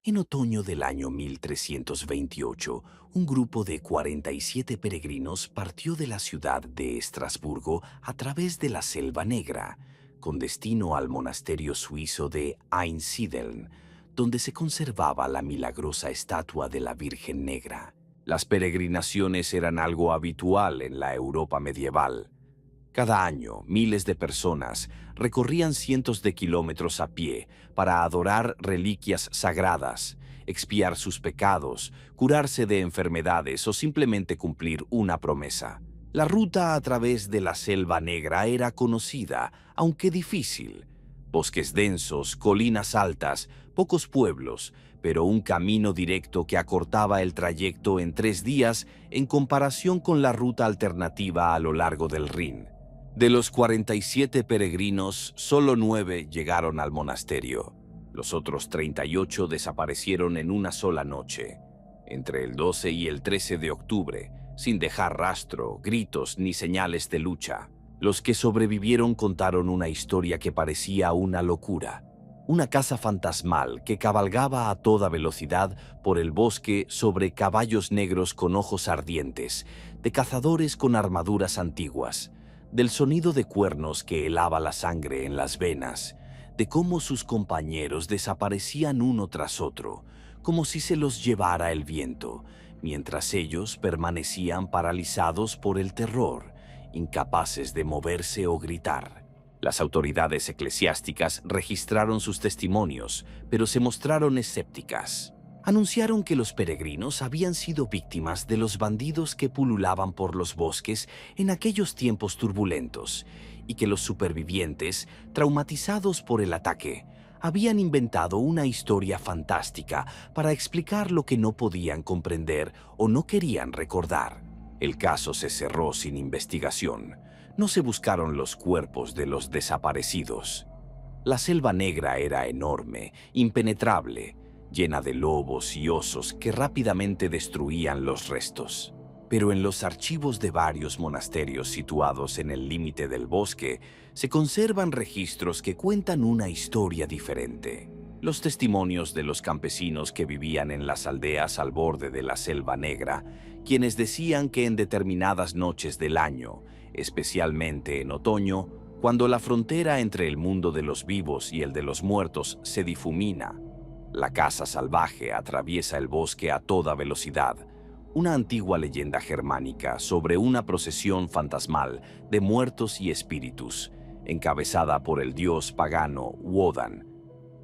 En otoño del año 1328, un grupo de 47 peregrinos partió de la ciudad de Estrasburgo a través de la Selva Negra, con destino al monasterio suizo de Einsiedeln, donde se conservaba la milagrosa estatua de la Virgen Negra. Las peregrinaciones eran algo habitual en la Europa medieval. Cada año, miles de personas recorrían cientos de kilómetros a pie para adorar reliquias sagradas, expiar sus pecados, curarse de enfermedades o simplemente cumplir una promesa. La ruta a través de la Selva Negra era conocida, aunque difícil. Bosques densos, colinas altas, pocos pueblos, pero un camino directo que acortaba el trayecto en 3 días en comparación con la ruta alternativa a lo largo del Rin. De los 47 peregrinos, solo 9 llegaron al monasterio. Los otros 38 desaparecieron en una sola noche, entre el 12 y el 13 de octubre, sin dejar rastro, gritos ni señales de lucha. Los que sobrevivieron contaron una historia que parecía una locura. Una casa fantasmal que cabalgaba a toda velocidad por el bosque sobre caballos negros con ojos ardientes, de cazadores con armaduras antiguas, del sonido de cuernos que helaba la sangre en las venas, de cómo sus compañeros desaparecían uno tras otro, como si se los llevara el viento, mientras ellos permanecían paralizados por el terror, incapaces de moverse o gritar. Las autoridades eclesiásticas registraron sus testimonios, pero se mostraron escépticas. Anunciaron que los peregrinos habían sido víctimas de los bandidos que pululaban por los bosques en aquellos tiempos turbulentos, y que los supervivientes, traumatizados por el ataque, habían inventado una historia fantástica para explicar lo que no podían comprender o no querían recordar. El caso se cerró sin investigación. No se buscaron los cuerpos de los desaparecidos. La Selva Negra era enorme, impenetrable, llena de lobos y osos que rápidamente destruían los restos. Pero en los archivos de varios monasterios situados en el límite del bosque se conservan registros que cuentan una historia diferente. Los testimonios de los campesinos que vivían en las aldeas al borde de la Selva Negra, quienes decían que en determinadas noches del año, especialmente en otoño, cuando la frontera entre el mundo de los vivos y el de los muertos se difumina, la caza salvaje atraviesa el bosque a toda velocidad, una antigua leyenda germánica sobre una procesión fantasmal de muertos y espíritus, encabezada por el dios pagano Wodan,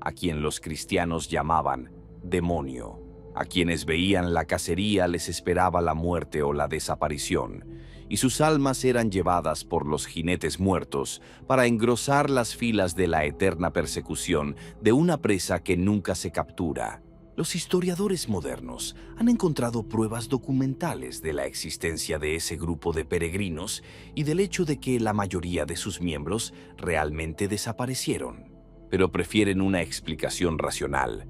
a quien los cristianos llamaban demonio. A quienes veían la cacería les esperaba la muerte o la desaparición, y sus almas eran llevadas por los jinetes muertos para engrosar las filas de la eterna persecución de una presa que nunca se captura. Los historiadores modernos han encontrado pruebas documentales de la existencia de ese grupo de peregrinos y del hecho de que la mayoría de sus miembros realmente desaparecieron, pero prefieren una explicación racional.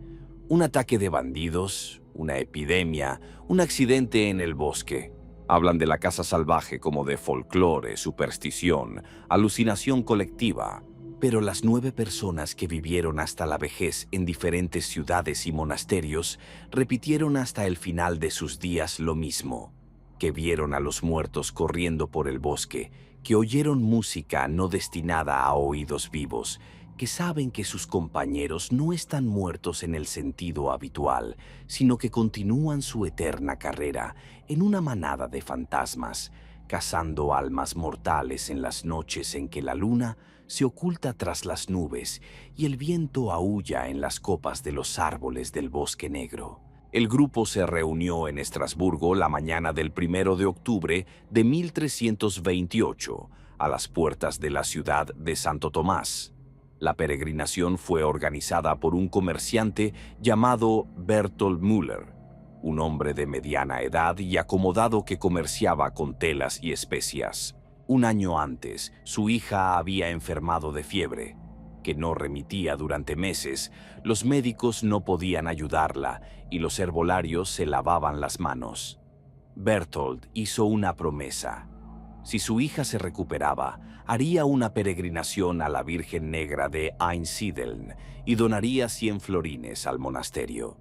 Un ataque de bandidos, una epidemia, un accidente en el bosque. Hablan de la caza salvaje como de folclore, superstición, alucinación colectiva. Pero las 9 personas que vivieron hasta la vejez en diferentes ciudades y monasterios repitieron hasta el final de sus días lo mismo, que vieron a los muertos corriendo por el bosque, que oyeron música no destinada a oídos vivos, que saben que sus compañeros no están muertos en el sentido habitual, sino que continúan su eterna carrera en una manada de fantasmas, cazando almas mortales en las noches en que la luna se oculta tras las nubes y el viento aúlla en las copas de los árboles del bosque negro. El grupo se reunió en Estrasburgo la mañana del 1 de octubre de 1328, a las puertas de la ciudad de Santo Tomás. La peregrinación fue organizada por un comerciante llamado Bertold Müller, un hombre de mediana edad y acomodado que comerciaba con telas y especias. Un año antes, su hija había enfermado de fiebre, que no remitía durante meses. Los médicos no podían ayudarla y los herbolarios se lavaban las manos. Bertold hizo una promesa. Si su hija se recuperaba, haría una peregrinación a la Virgen Negra de Einsiedeln y donaría 100 florines al monasterio.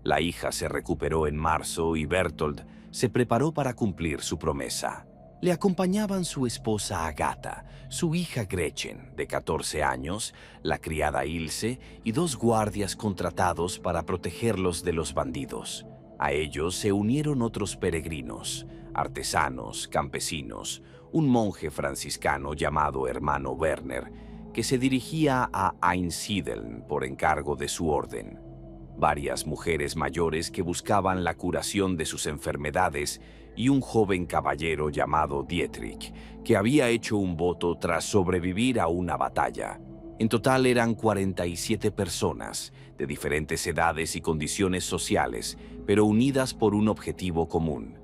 La hija se recuperó en marzo y Bertold se preparó para cumplir su promesa. Le acompañaban su esposa Agatha, su hija Gretchen, de 14 años, la criada Ilse y 2 guardias contratados para protegerlos de los bandidos. A ellos se unieron otros peregrinos, artesanos, campesinos, un monje franciscano llamado Hermano Werner, que se dirigía a Einsiedeln por encargo de su orden. Varias mujeres mayores que buscaban la curación de sus enfermedades y un joven caballero llamado Dietrich, que había hecho un voto tras sobrevivir a una batalla. En total eran 47 personas, de diferentes edades y condiciones sociales, pero unidas por un objetivo común.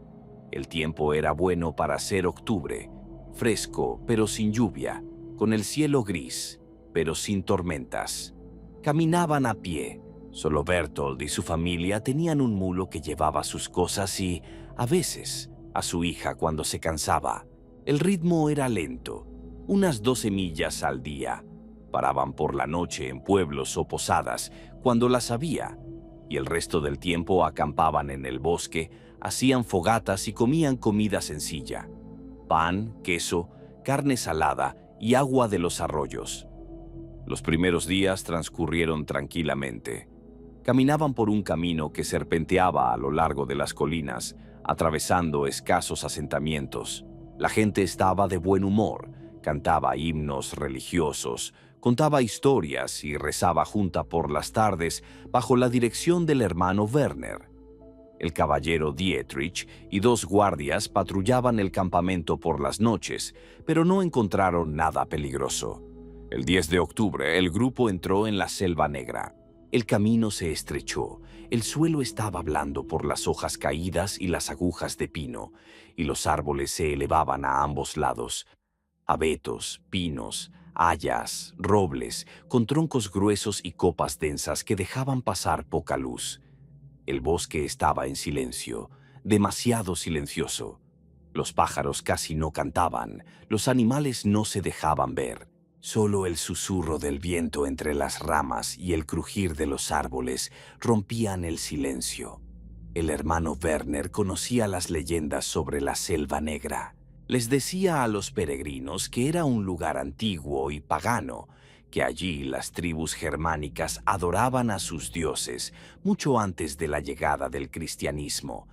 El tiempo era bueno para ser octubre, fresco pero sin lluvia, con el cielo gris, pero sin tormentas. Caminaban a pie. Solo Bertold y su familia tenían un mulo que llevaba sus cosas y, a veces, a su hija cuando se cansaba. El ritmo era lento, unas 12 millas al día. Paraban por la noche en pueblos o posadas cuando las había, y el resto del tiempo acampaban en el bosque, hacían fogatas y comían comida sencilla: pan, queso, carne salada y agua de los arroyos. Los primeros días transcurrieron tranquilamente. Caminaban por un camino que serpenteaba a lo largo de las colinas, atravesando escasos asentamientos. La gente estaba de buen humor, cantaba himnos religiosos, contaba historias y rezaba junta por las tardes bajo la dirección del hermano Werner. El caballero Dietrich y 2 guardias patrullaban el campamento por las noches, pero no encontraron nada peligroso. El 10 de octubre el grupo entró en la Selva Negra. El camino se estrechó, el suelo estaba blando por las hojas caídas y las agujas de pino, y los árboles se elevaban a ambos lados. Abetos, pinos, hayas, robles, con troncos gruesos y copas densas que dejaban pasar poca luz. El bosque estaba en silencio, demasiado silencioso. Los pájaros casi no cantaban, los animales no se dejaban ver. Solo el susurro del viento entre las ramas y el crujir de los árboles rompían el silencio. El hermano Werner conocía las leyendas sobre la Selva Negra. Les decía a los peregrinos que era un lugar antiguo y pagano, que allí las tribus germánicas adoraban a sus dioses mucho antes de la llegada del cristianismo,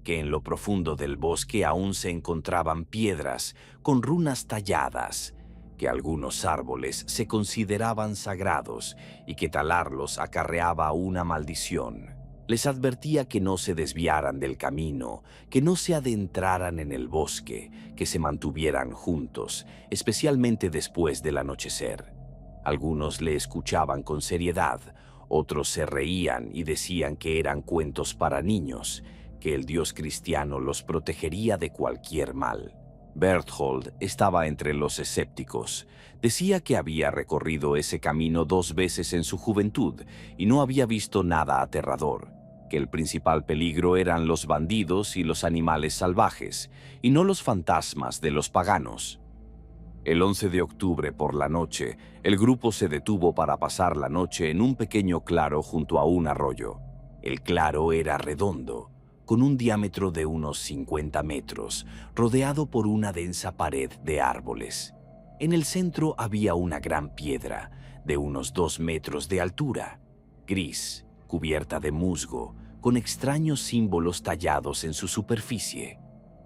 que en lo profundo del bosque aún se encontraban piedras con runas talladas, que algunos árboles se consideraban sagrados y que talarlos acarreaba una maldición. Les advertía que no se desviaran del camino, que no se adentraran en el bosque, que se mantuvieran juntos, especialmente después del anochecer. Algunos le escuchaban con seriedad, otros se reían y decían que eran cuentos para niños, que el Dios cristiano los protegería de cualquier mal. Berthold estaba entre los escépticos. Decía que había recorrido ese camino 2 veces en su juventud y no había visto nada aterrador, que el principal peligro eran los bandidos y los animales salvajes, y no los fantasmas de los paganos. El 11 de octubre por la noche, el grupo se detuvo para pasar la noche en un pequeño claro junto a un arroyo. El claro era redondo, con un diámetro de unos 50 metros, rodeado por una densa pared de árboles. En el centro había una gran piedra, de unos 2 metros de altura, gris, cubierta de musgo, con extraños símbolos tallados en su superficie.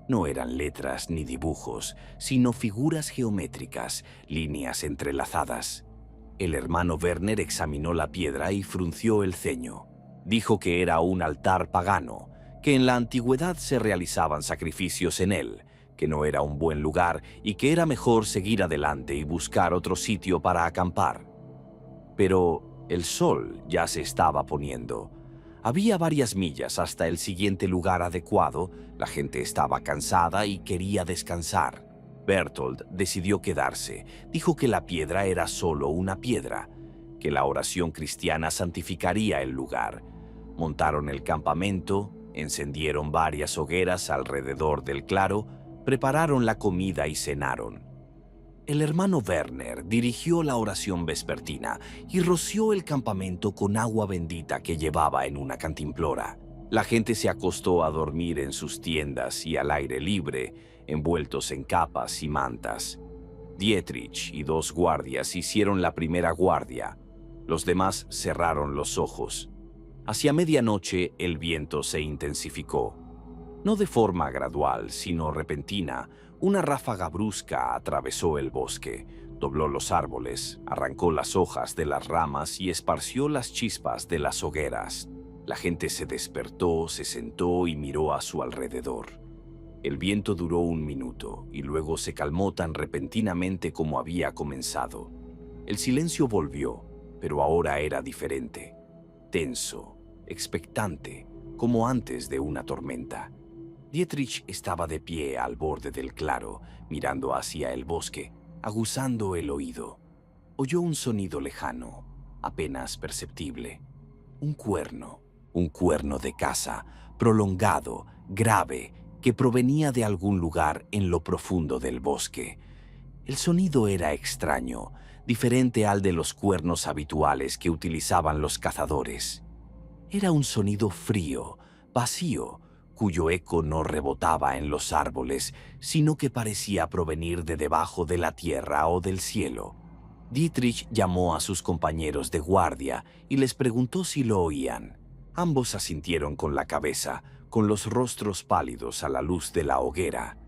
No eran letras ni dibujos, sino figuras geométricas, líneas entrelazadas. El hermano Werner examinó la piedra y frunció el ceño. Dijo que era un altar pagano, que en la antigüedad se realizaban sacrificios en él, que no era un buen lugar y que era mejor seguir adelante y buscar otro sitio para acampar. Pero el sol ya se estaba poniendo. Había varias millas hasta el siguiente lugar adecuado, la gente estaba cansada y quería descansar. Berthold decidió quedarse, dijo que la piedra era solo una piedra, que la oración cristiana santificaría el lugar. Montaron el campamento, encendieron varias hogueras alrededor del claro, prepararon la comida y cenaron. El hermano Werner dirigió la oración vespertina y roció el campamento con agua bendita que llevaba en una cantimplora. La gente se acostó a dormir en sus tiendas y al aire libre, envueltos en capas y mantas. Dietrich y 2 guardias hicieron la primera guardia. Los demás cerraron los ojos. Hacia medianoche el viento se intensificó. No de forma gradual, sino repentina, una ráfaga brusca atravesó el bosque, dobló los árboles, arrancó las hojas de las ramas y esparció las chispas de las hogueras. La gente se despertó, se sentó y miró a su alrededor. El viento duró 1 minuto y luego se calmó tan repentinamente como había comenzado. El silencio volvió, pero ahora era diferente, tenso, expectante, como antes de una tormenta. Dietrich estaba de pie al borde del claro, mirando hacia el bosque, aguzando el oído. Oyó un sonido lejano, apenas perceptible. Un cuerno de caza, prolongado, grave, que provenía de algún lugar en lo profundo del bosque. El sonido era extraño, diferente al de los cuernos habituales que utilizaban los cazadores. Era un sonido frío, vacío, cuyo eco no rebotaba en los árboles, sino que parecía provenir de debajo de la tierra o del cielo. Dietrich llamó a sus compañeros de guardia y les preguntó si lo oían. Ambos asintieron con la cabeza, con los rostros pálidos a la luz de la hoguera.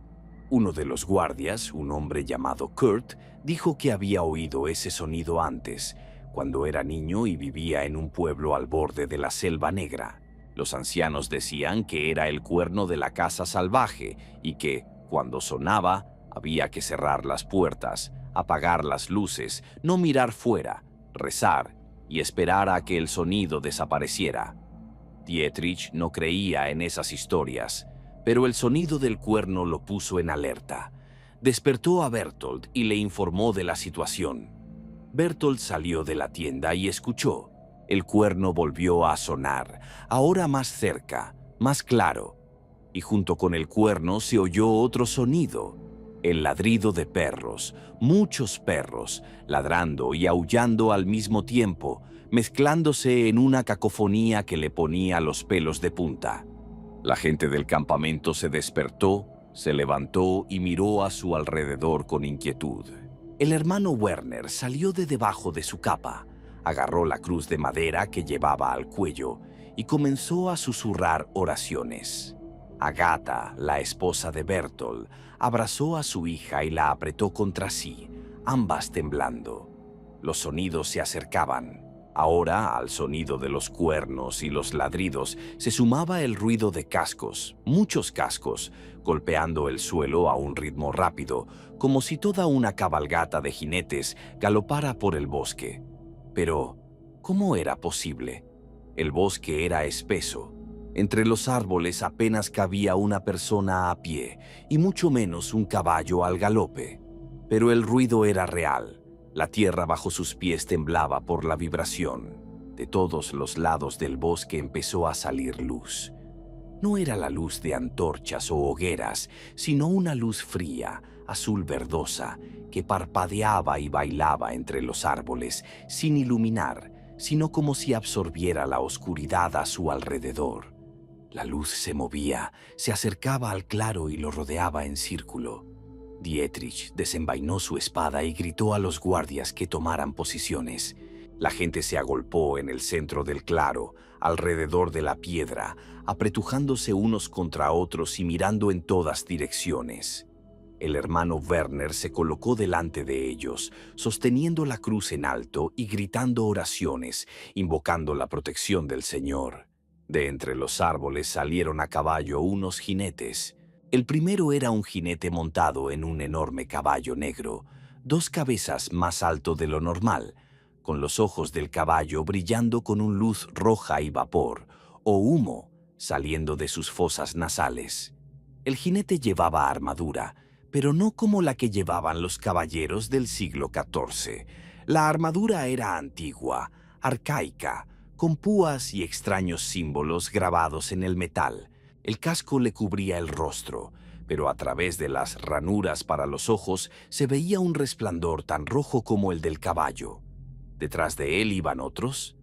Uno de los guardias, un hombre llamado Kurt, dijo que había oído ese sonido antes, cuando era niño y vivía en un pueblo al borde de la Selva Negra. Los ancianos decían que era el cuerno de la caza salvaje y que, cuando sonaba, había que cerrar las puertas, apagar las luces, no mirar fuera, rezar y esperar a que el sonido desapareciera. Dietrich no creía en esas historias, pero el sonido del cuerno lo puso en alerta. Despertó a Bertold y le informó de la situación. Bertold salió de la tienda y escuchó. El cuerno volvió a sonar, ahora más cerca, más claro, y junto con el cuerno se oyó otro sonido, el ladrido de perros, muchos perros, ladrando y aullando al mismo tiempo, mezclándose en una cacofonía que le ponía los pelos de punta. La gente del campamento se despertó, se levantó y miró a su alrededor con inquietud. El hermano Werner salió de debajo de su capa, agarró la cruz de madera que llevaba al cuello y comenzó a susurrar oraciones. Agata, la esposa de Bertold, abrazó a su hija y la apretó contra sí, ambas temblando. Los sonidos se acercaban. Ahora, al sonido de los cuernos y los ladridos, se sumaba el ruido de cascos, muchos cascos, golpeando el suelo a un ritmo rápido, como si toda una cabalgata de jinetes galopara por el bosque. Pero, ¿cómo era posible? El bosque era espeso. Entre los árboles apenas cabía una persona a pie, y mucho menos un caballo al galope. Pero el ruido era real. La tierra bajo sus pies temblaba por la vibración. De todos los lados del bosque empezó a salir luz. No era la luz de antorchas o hogueras, sino una luz fría, azul verdosa, que parpadeaba y bailaba entre los árboles, sin iluminar, sino como si absorbiera la oscuridad a su alrededor. La luz se movía, se acercaba al claro y lo rodeaba en círculo. Dietrich desenvainó su espada y gritó a los guardias que tomaran posiciones. La gente se agolpó en el centro del claro, alrededor de la piedra, apretujándose unos contra otros y mirando en todas direcciones. El hermano Werner se colocó delante de ellos, sosteniendo la cruz en alto y gritando oraciones, invocando la protección del Señor. De entre los árboles salieron a caballo unos jinetes. El primero era un jinete montado en un enorme caballo negro, 2 cabezas más alto de lo normal, con los ojos del caballo brillando con una luz roja y vapor, o humo, saliendo de sus fosas nasales. El jinete llevaba armadura, pero no como la que llevaban los caballeros del siglo XIV. La armadura era antigua, arcaica, con púas y extraños símbolos grabados en el metal. El casco le cubría el rostro, pero a través de las ranuras para los ojos se veía un resplandor tan rojo como el del caballo. Detrás de él iban otros,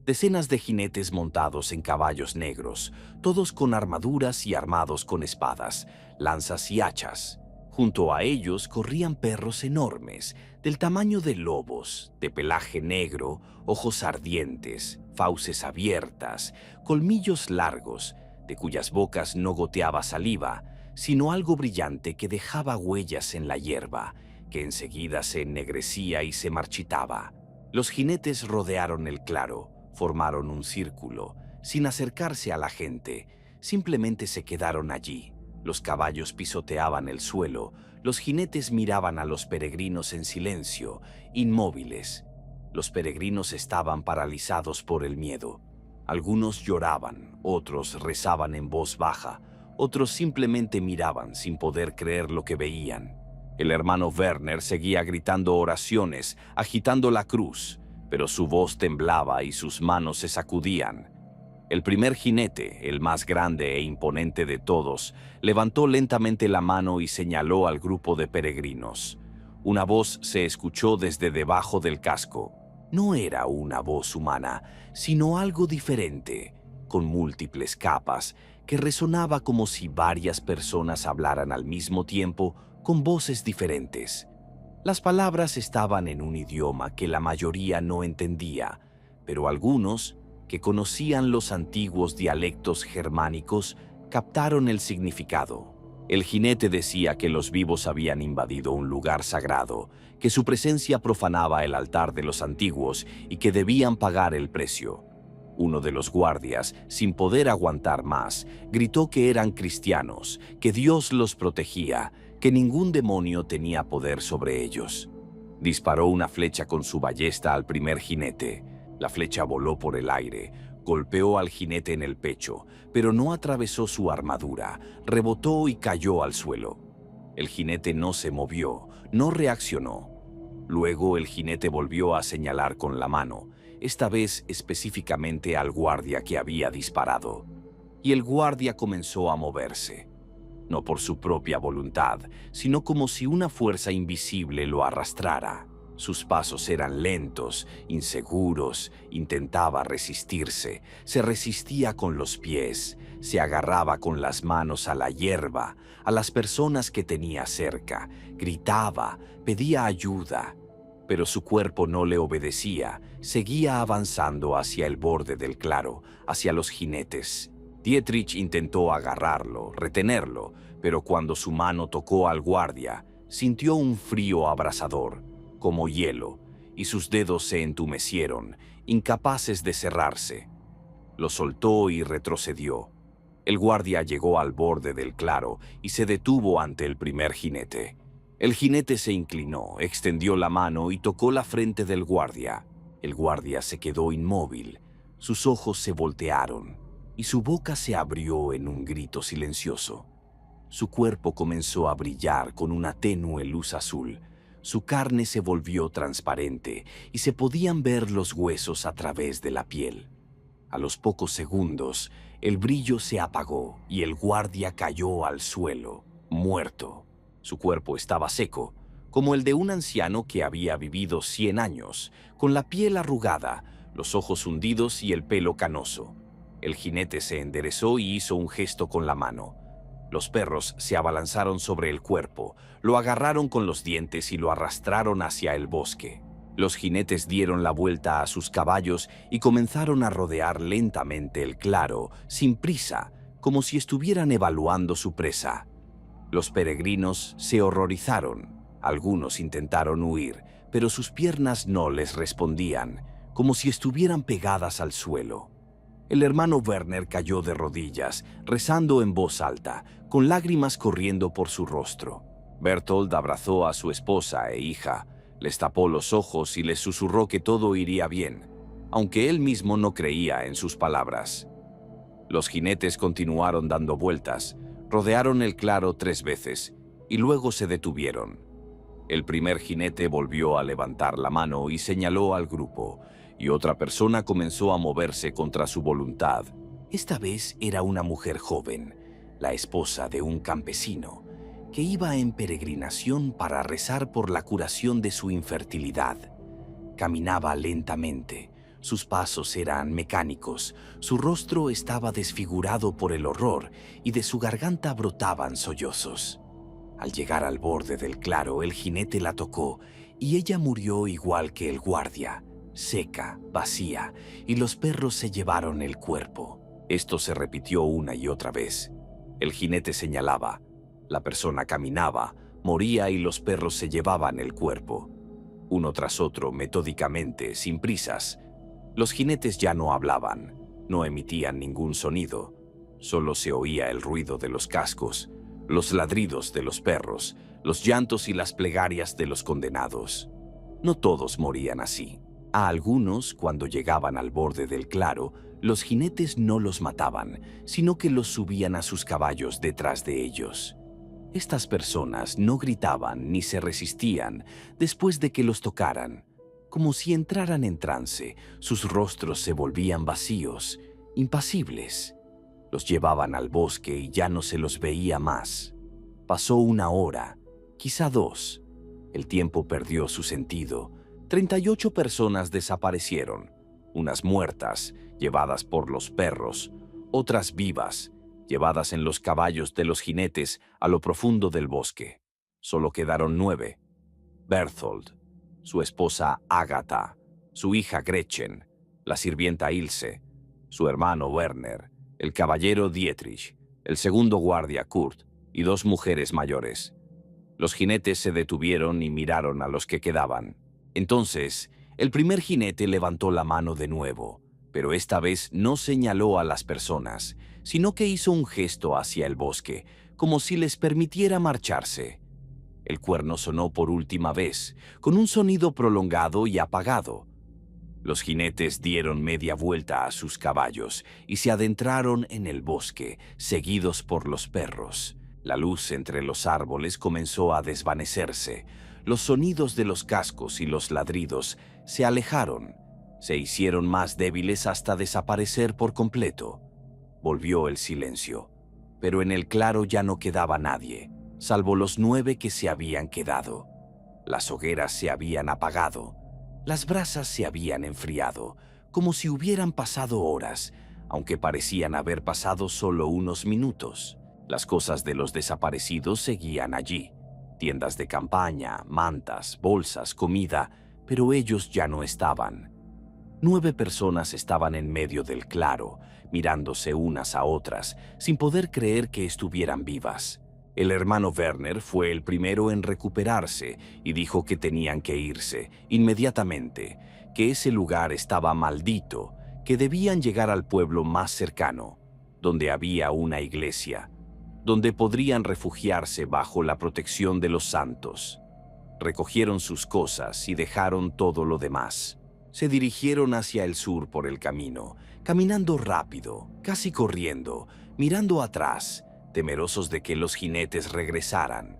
decenas de jinetes montados en caballos negros, todos con armaduras y armados con espadas, lanzas y hachas. Junto a ellos corrían perros enormes, del tamaño de lobos, de pelaje negro, ojos ardientes, fauces abiertas, colmillos largos, de cuyas bocas no goteaba saliva, sino algo brillante que dejaba huellas en la hierba, que enseguida se ennegrecía y se marchitaba. Los jinetes rodearon el claro, formaron un círculo, sin acercarse a la gente, simplemente se quedaron allí. Los caballos pisoteaban el suelo, los jinetes miraban a los peregrinos en silencio, inmóviles. Los peregrinos estaban paralizados por el miedo. Algunos lloraban, otros rezaban en voz baja, otros simplemente miraban sin poder creer lo que veían. El hermano Werner seguía gritando oraciones, agitando la cruz, pero su voz temblaba y sus manos se sacudían. El primer jinete, el más grande e imponente de todos, levantó lentamente la mano y señaló al grupo de peregrinos. Una voz se escuchó desde debajo del casco. No era una voz humana, sino algo diferente, con múltiples capas, que resonaba como si varias personas hablaran al mismo tiempo con voces diferentes. Las palabras estaban en un idioma que la mayoría no entendía, pero algunos, que conocían los antiguos dialectos germánicos, captaron el significado. El jinete decía que los vivos habían invadido un lugar sagrado, que su presencia profanaba el altar de los antiguos y que debían pagar el precio. Uno de los guardias, sin poder aguantar más, gritó que eran cristianos, que Dios los protegía, que ningún demonio tenía poder sobre ellos. Disparó una flecha con su ballesta al primer jinete. La flecha voló por el aire, golpeó al jinete en el pecho, pero no atravesó su armadura, rebotó y cayó al suelo. El jinete no se movió, no reaccionó. Luego el jinete volvió a señalar con la mano, esta vez específicamente al guardia que había disparado. Y el guardia comenzó a moverse, no por su propia voluntad, sino como si una fuerza invisible lo arrastrara. Sus pasos eran lentos, inseguros, intentaba resistirse, se resistía con los pies, se agarraba con las manos a la hierba, a las personas que tenía cerca, gritaba, pedía ayuda, pero su cuerpo no le obedecía, seguía avanzando hacia el borde del claro, hacia los jinetes. Dietrich intentó agarrarlo, retenerlo, pero cuando su mano tocó al guardia, sintió un frío abrasador, como hielo, y sus dedos se entumecieron, incapaces de cerrarse. Lo soltó y retrocedió. El guardia llegó al borde del claro y se detuvo ante el primer jinete. El jinete se inclinó, extendió la mano y tocó la frente del guardia. El guardia se quedó inmóvil, sus ojos se voltearon y su boca se abrió en un grito silencioso. Su cuerpo comenzó a brillar con una tenue luz azul. Su carne se volvió transparente y se podían ver los huesos a través de la piel. A los pocos segundos, el brillo se apagó y el guardia cayó al suelo, muerto. Su cuerpo estaba seco, como el de un anciano que había vivido 100 años, con la piel arrugada, los ojos hundidos y el pelo canoso. El jinete se enderezó y hizo un gesto con la mano. Los perros se abalanzaron sobre el cuerpo, lo agarraron con los dientes y lo arrastraron hacia el bosque. Los jinetes dieron la vuelta a sus caballos y comenzaron a rodear lentamente el claro, sin prisa, como si estuvieran evaluando su presa. Los peregrinos se horrorizaron. Algunos intentaron huir, pero sus piernas no les respondían, como si estuvieran pegadas al suelo. El hermano Werner cayó de rodillas, rezando en voz alta, con lágrimas corriendo por su rostro. Berthold abrazó a su esposa e hija, les tapó los ojos y les susurró que todo iría bien, aunque él mismo no creía en sus palabras. Los jinetes continuaron dando vueltas, rodearon el claro 3 veces y luego se detuvieron. El primer jinete volvió a levantar la mano y señaló al grupo, y otra persona comenzó a moverse contra su voluntad. Esta vez era una mujer joven, la esposa de un campesino, que iba en peregrinación para rezar por la curación de su infertilidad. Caminaba lentamente, sus pasos eran mecánicos, su rostro estaba desfigurado por el horror y de su garganta brotaban sollozos. Al llegar al borde del claro, el jinete la tocó y ella murió igual que el guardia, seca, vacía, y los perros se llevaron el cuerpo. Esto se repitió una y otra vez. El jinete señalaba, la persona caminaba, moría y los perros se llevaban el cuerpo. Uno tras otro, metódicamente, sin prisas. Los jinetes ya no hablaban, no emitían ningún sonido. Solo se oía el ruido de los cascos, los ladridos de los perros, los llantos y las plegarias de los condenados. No todos morían así. A algunos, cuando llegaban al borde del claro, los jinetes no los mataban, sino que los subían a sus caballos detrás de ellos. Estas personas no gritaban ni se resistían después de que los tocaran. Como si entraran en trance, sus rostros se volvían vacíos, impasibles. Los llevaban al bosque y ya no se los veía más. Pasó una hora, quizá dos. El tiempo perdió su sentido. 38 personas desaparecieron, unas muertas, llevadas por los perros, otras vivas, llevadas en los caballos de los jinetes a lo profundo del bosque. Solo quedaron 9. Berthold, su esposa Agatha, su hija Gretchen, la sirvienta Ilse, su hermano Werner, el caballero Dietrich, el segundo guardia Kurt y 2 mujeres mayores. Los jinetes se detuvieron y miraron a los que quedaban. Entonces, el primer jinete levantó la mano de nuevo, pero esta vez no señaló a las personas, sino que hizo un gesto hacia el bosque, como si les permitiera marcharse. El cuerno sonó por última vez, con un sonido prolongado y apagado. Los jinetes dieron media vuelta a sus caballos y se adentraron en el bosque, seguidos por los perros. La luz entre los árboles comenzó a desvanecerse. Los sonidos de los cascos y los ladridos se alejaron, se hicieron más débiles hasta desaparecer por completo. Volvió el silencio, pero en el claro ya no quedaba nadie, salvo los 9 que se habían quedado. Las hogueras se habían apagado, las brasas se habían enfriado, como si hubieran pasado horas, aunque parecían haber pasado solo unos minutos. Las cosas de los desaparecidos seguían allí. Tiendas de campaña, mantas, bolsas, comida, pero ellos ya no estaban. 9 personas estaban en medio del claro, mirándose unas a otras, sin poder creer que estuvieran vivas. El hermano Werner fue el primero en recuperarse y dijo que tenían que irse, inmediatamente, que ese lugar estaba maldito, que debían llegar al pueblo más cercano, donde había una iglesia, donde podrían refugiarse bajo la protección de los santos. Recogieron sus cosas y dejaron todo lo demás. Se dirigieron hacia el sur por el camino, caminando rápido, casi corriendo, mirando atrás, temerosos de que los jinetes regresaran.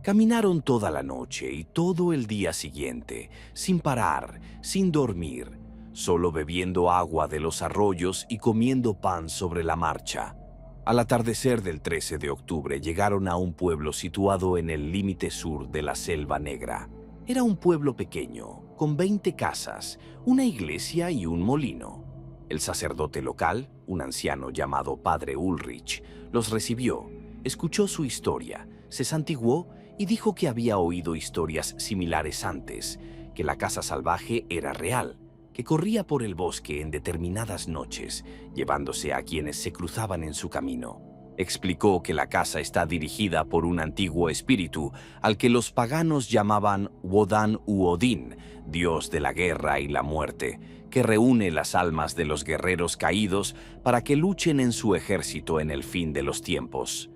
Caminaron toda la noche y todo el día siguiente, sin parar, sin dormir, solo bebiendo agua de los arroyos y comiendo pan sobre la marcha. Al atardecer del 13 de octubre llegaron a un pueblo situado en el límite sur de la Selva Negra. Era un pueblo pequeño, con 20 casas, una iglesia y un molino. El sacerdote local, un anciano llamado Padre Ulrich, los recibió, escuchó su historia, se santiguó y dijo que había oído historias similares antes, que la casa salvaje era real, que corría por el bosque en determinadas noches, llevándose a quienes se cruzaban en su camino. Explicó que la casa está dirigida por un antiguo espíritu al que los paganos llamaban Wodan u Odín, dios de la guerra y la muerte, que reúne las almas de los guerreros caídos para que luchen en su ejército en el fin de los tiempos.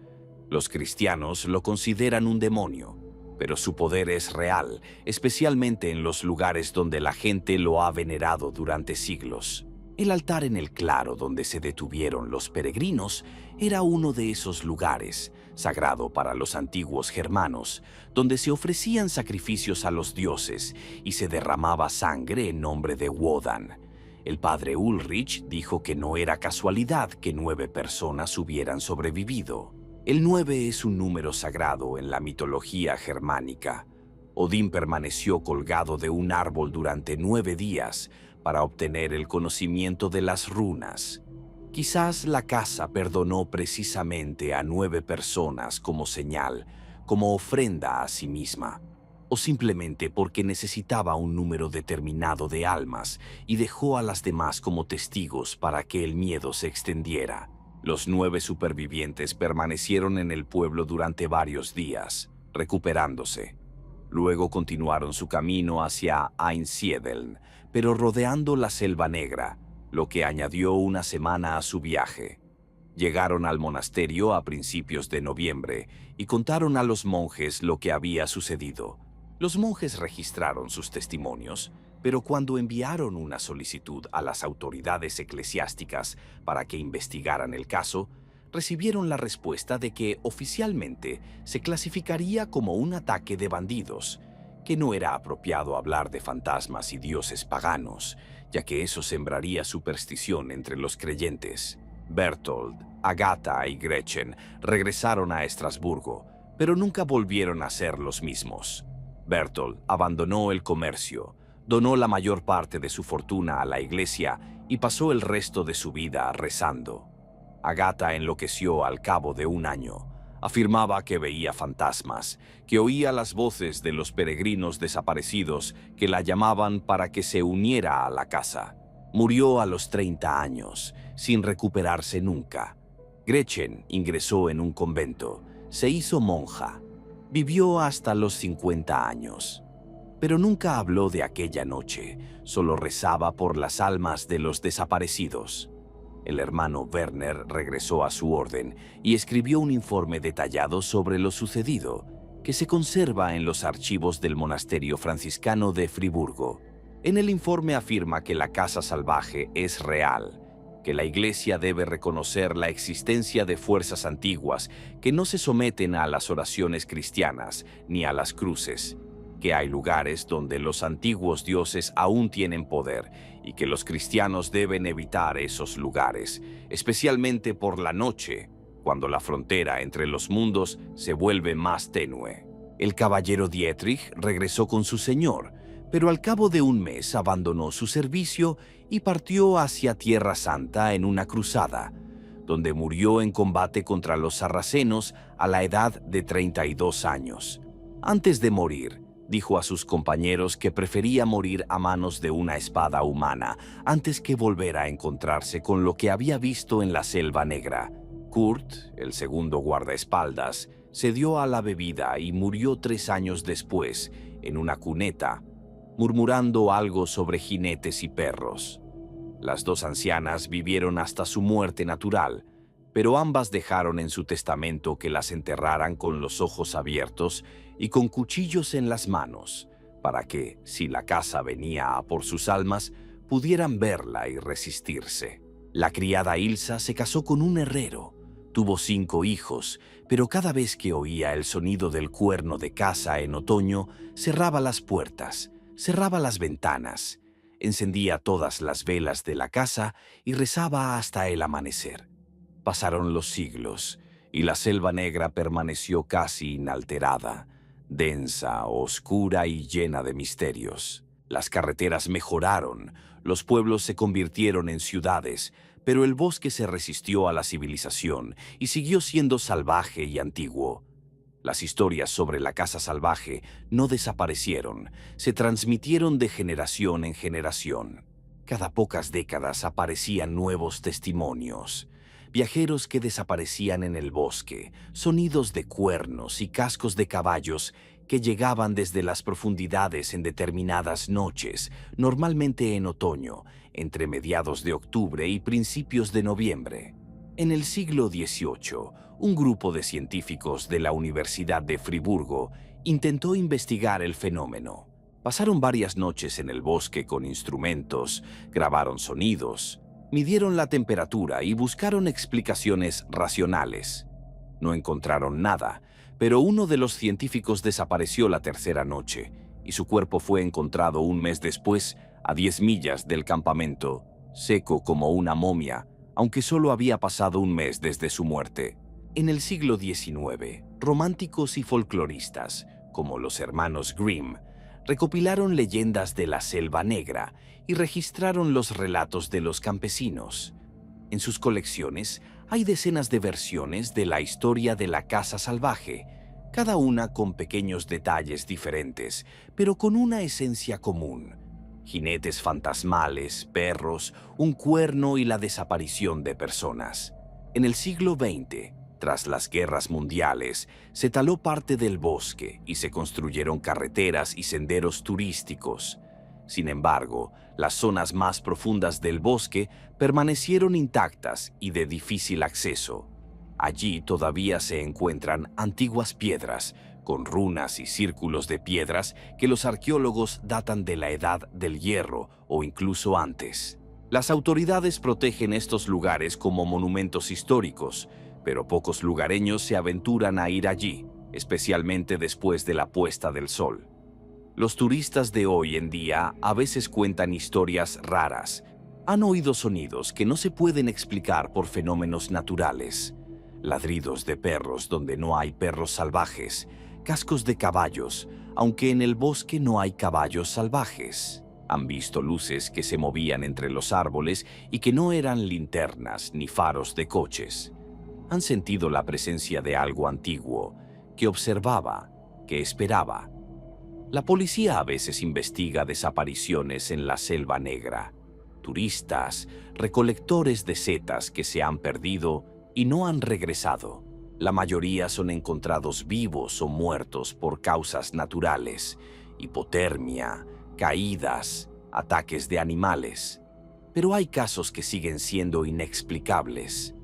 Los cristianos lo consideran un demonio, pero su poder es real, especialmente en los lugares donde la gente lo ha venerado durante siglos. El altar en el claro donde se detuvieron los peregrinos era uno de esos lugares, sagrado para los antiguos germanos, donde se ofrecían sacrificios a los dioses y se derramaba sangre en nombre de Wodan. El padre Ulrich dijo que no era casualidad que 9 personas hubieran sobrevivido. El 9 es un número sagrado en la mitología germánica. Odín permaneció colgado de un árbol durante 9 días para obtener el conocimiento de las runas. Quizás la casa perdonó precisamente a 9 personas como señal, como ofrenda a sí misma, o simplemente porque necesitaba un número determinado de almas y dejó a las demás como testigos para que el miedo se extendiera. Los 9 supervivientes permanecieron en el pueblo durante varios días, recuperándose. Luego continuaron su camino hacia Einsiedeln, pero rodeando la Selva Negra, lo que añadió una semana a su viaje. Llegaron al monasterio a principios de noviembre y contaron a los monjes lo que había sucedido. Los monjes registraron sus testimonios, pero cuando enviaron una solicitud a las autoridades eclesiásticas para que investigaran el caso, recibieron la respuesta de que oficialmente se clasificaría como un ataque de bandidos, que no era apropiado hablar de fantasmas y dioses paganos, ya que eso sembraría superstición entre los creyentes. Bertold, Agatha y Gretchen regresaron a Estrasburgo, pero nunca volvieron a ser los mismos. Bertold abandonó el comercio, donó la mayor parte de su fortuna a la iglesia y pasó el resto de su vida rezando. Agatha enloqueció al cabo de un año. Afirmaba que veía fantasmas, que oía las voces de los peregrinos desaparecidos que la llamaban para que se uniera a la casa. Murió a los 30 años, sin recuperarse nunca. Gretchen ingresó en un convento, se hizo monja. Vivió hasta los 50 años. Pero nunca habló de aquella noche, solo rezaba por las almas de los desaparecidos. El hermano Werner regresó a su orden y escribió un informe detallado sobre lo sucedido, que se conserva en los archivos del monasterio franciscano de Friburgo. En el informe afirma que la casa salvaje es real, que la iglesia debe reconocer la existencia de fuerzas antiguas que no se someten a las oraciones cristianas ni a las cruces, que hay lugares donde los antiguos dioses aún tienen poder y que los cristianos deben evitar esos lugares, especialmente por la noche, cuando la frontera entre los mundos se vuelve más tenue. El caballero Dietrich regresó con su señor, pero al cabo de un mes abandonó su servicio y partió hacia Tierra Santa en una cruzada, donde murió en combate contra los sarracenos a la edad de 32 años. Antes de morir, dijo a sus compañeros que prefería morir a manos de una espada humana antes que volver a encontrarse con lo que había visto en la Selva Negra. Kurt, el segundo guardaespaldas, se dio a la bebida y murió 3 años después, en una cuneta, murmurando algo sobre jinetes y perros. Las 2 ancianas vivieron hasta su muerte natural, pero ambas dejaron en su testamento que las enterraran con los ojos abiertos y con cuchillos en las manos, para que, si la casa venía a por sus almas, pudieran verla y resistirse. La criada Ilsa se casó con un herrero, tuvo 5 hijos, pero cada vez que oía el sonido del cuerno de caza en otoño, cerraba las puertas, cerraba las ventanas, encendía todas las velas de la casa y rezaba hasta el amanecer. Pasaron los siglos y la Selva Negra permaneció casi inalterada, densa, oscura y llena de misterios. Las carreteras mejoraron, los pueblos se convirtieron en ciudades, pero el bosque se resistió a la civilización y siguió siendo salvaje y antiguo. Las historias sobre la casa salvaje no desaparecieron, se transmitieron de generación en generación. Cada pocas décadas aparecían nuevos testimonios. Viajeros que desaparecían en el bosque, sonidos de cuernos y cascos de caballos que llegaban desde las profundidades en determinadas noches, normalmente en otoño, entre mediados de octubre y principios de noviembre. En el siglo XVIII, un grupo de científicos de la Universidad de Friburgo intentó investigar el fenómeno. Pasaron varias noches en el bosque con instrumentos, grabaron sonidos, midieron la temperatura y buscaron explicaciones racionales. No encontraron nada, pero uno de los científicos desapareció la tercera noche y su cuerpo fue encontrado un mes después a 10 millas del campamento, seco como una momia, aunque solo había pasado un mes desde su muerte. En el siglo XIX, románticos y folcloristas, como los hermanos Grimm, recopilaron leyendas de la Selva Negra y registraron los relatos de los campesinos. En sus colecciones hay decenas de versiones de la historia de la caza salvaje, cada una con pequeños detalles diferentes, pero con una esencia común: jinetes fantasmales, perros, un cuerno y la desaparición de personas. En el siglo XX, tras las guerras mundiales, se taló parte del bosque y se construyeron carreteras y senderos turísticos. Sin embargo, las zonas más profundas del bosque permanecieron intactas y de difícil acceso. Allí todavía se encuentran antiguas piedras, con runas y círculos de piedras que los arqueólogos datan de la Edad del Hierro o incluso antes. Las autoridades protegen estos lugares como monumentos históricos, pero pocos lugareños se aventuran a ir allí, especialmente después de la puesta del sol. Los turistas de hoy en día a veces cuentan historias raras. Han oído sonidos que no se pueden explicar por fenómenos naturales. Ladridos de perros donde no hay perros salvajes, cascos de caballos, aunque en el bosque no hay caballos salvajes. Han visto luces que se movían entre los árboles y que no eran linternas ni faros de coches. Han sentido la presencia de algo antiguo, que observaba, que esperaba. La policía a veces investiga desapariciones en la Selva Negra. Turistas, recolectores de setas que se han perdido y no han regresado. La mayoría son encontrados vivos o muertos por causas naturales: hipotermia, caídas, ataques de animales. Pero hay casos que siguen siendo inexplicables.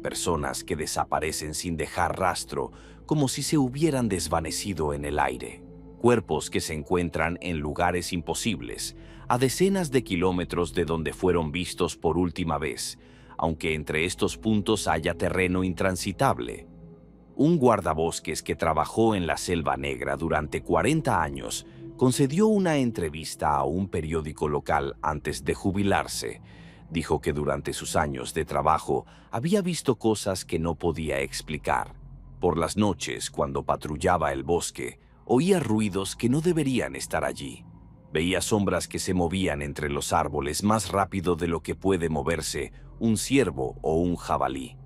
Personas que desaparecen sin dejar rastro, como si se hubieran desvanecido en el aire. Cuerpos que se encuentran en lugares imposibles, a decenas de kilómetros de donde fueron vistos por última vez, aunque entre estos puntos haya terreno intransitable. Un guardabosques que trabajó en la Selva Negra durante 40 años concedió una entrevista a un periódico local antes de jubilarse. Dijo que durante sus años de trabajo había visto cosas que no podía explicar. Por las noches, cuando patrullaba el bosque, oía ruidos que no deberían estar allí. Veía sombras que se movían entre los árboles más rápido de lo que puede moverse un ciervo o un jabalí.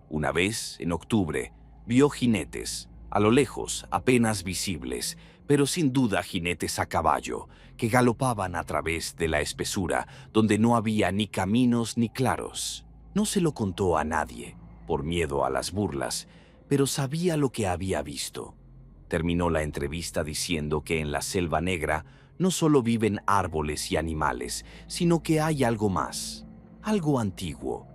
Una vez, en octubre, vio jinetes, a lo lejos, apenas visibles, pero sin duda jinetes a caballo, que galopaban a través de la espesura, donde no había ni caminos ni claros. No se lo contó a nadie, por miedo a las burlas, pero sabía lo que había visto. Terminó la entrevista diciendo que en la Selva Negra no solo viven árboles y animales, sino que hay algo más, algo antiguo,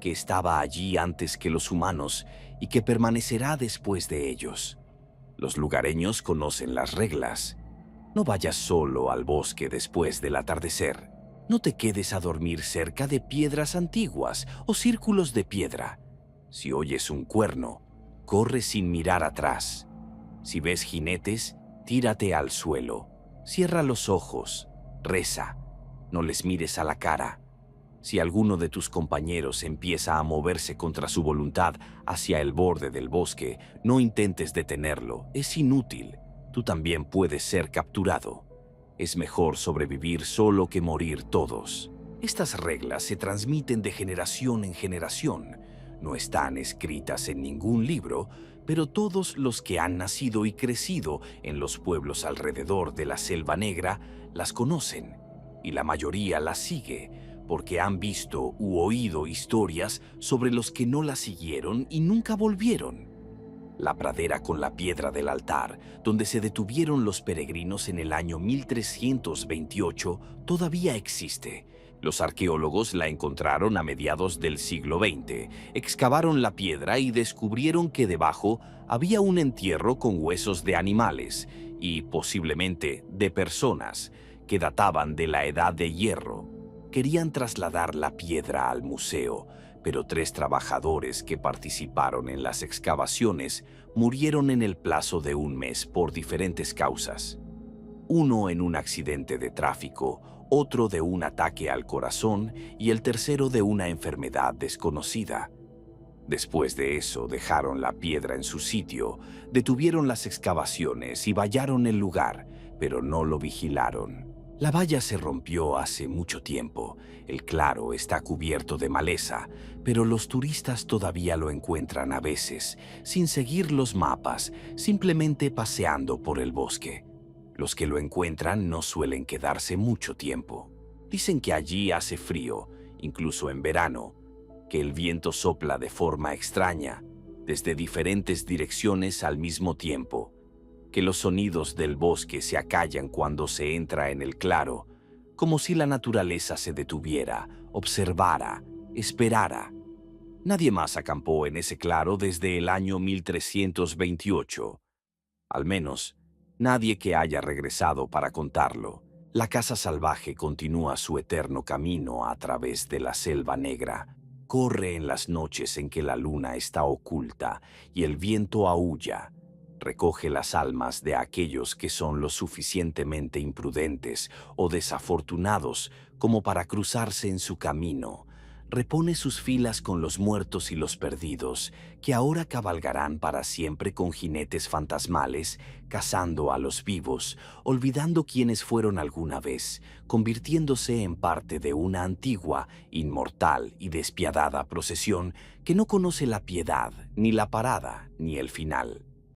que estaba allí antes que los humanos y que permanecerá después de ellos. Los lugareños conocen las reglas. No vayas solo al bosque después del atardecer. No te quedes a dormir cerca de piedras antiguas o círculos de piedra. Si oyes un cuerno, corre sin mirar atrás. Si ves jinetes, tírate al suelo. Cierra los ojos, reza, no les mires a la cara. Si alguno de tus compañeros empieza a moverse contra su voluntad hacia el borde del bosque, no intentes detenerlo, es inútil. Tú también puedes ser capturado. Es mejor sobrevivir solo que morir todos. Estas reglas se transmiten de generación en generación. No están escritas en ningún libro, pero todos los que han nacido y crecido en los pueblos alrededor de la Selva Negra las conocen, y la mayoría las sigue, porque han visto u oído historias sobre los que no la siguieron y nunca volvieron. La pradera con la piedra del altar, donde se detuvieron los peregrinos en el año 1328, todavía existe. Los arqueólogos la encontraron a mediados del siglo XX, excavaron la piedra y descubrieron que debajo había un entierro con huesos de animales y, posiblemente, de personas, que databan de la Edad de Hierro. Querían trasladar la piedra al museo, pero 3 trabajadores que participaron en las excavaciones murieron en el plazo de un mes por diferentes causas. Uno en un accidente de tráfico, otro de un ataque al corazón y el tercero de una enfermedad desconocida. Después de eso, dejaron la piedra en su sitio, detuvieron las excavaciones y vallaron el lugar, pero no lo vigilaron. La valla se rompió hace mucho tiempo. El claro está cubierto de maleza, pero los turistas todavía lo encuentran a veces, sin seguir los mapas, simplemente paseando por el bosque. Los que lo encuentran no suelen quedarse mucho tiempo. Dicen que allí hace frío, incluso en verano, que el viento sopla de forma extraña, desde diferentes direcciones al mismo tiempo, que los sonidos del bosque se acallan cuando se entra en el claro, como si la naturaleza se detuviera, observara, esperara. Nadie más acampó en ese claro desde el año 1328. Al menos, nadie que haya regresado para contarlo. La casa salvaje continúa su eterno camino a través de la selva negra. Corre en las noches en que la luna está oculta y el viento aúlla. Recoge las almas de aquellos que son lo suficientemente imprudentes o desafortunados como para cruzarse en su camino. Repone sus filas con los muertos y los perdidos, que ahora cabalgarán para siempre con jinetes fantasmales, cazando a los vivos, olvidando quienes fueron alguna vez, convirtiéndose en parte de una antigua, inmortal y despiadada procesión que no conoce la piedad, ni la parada, ni el final.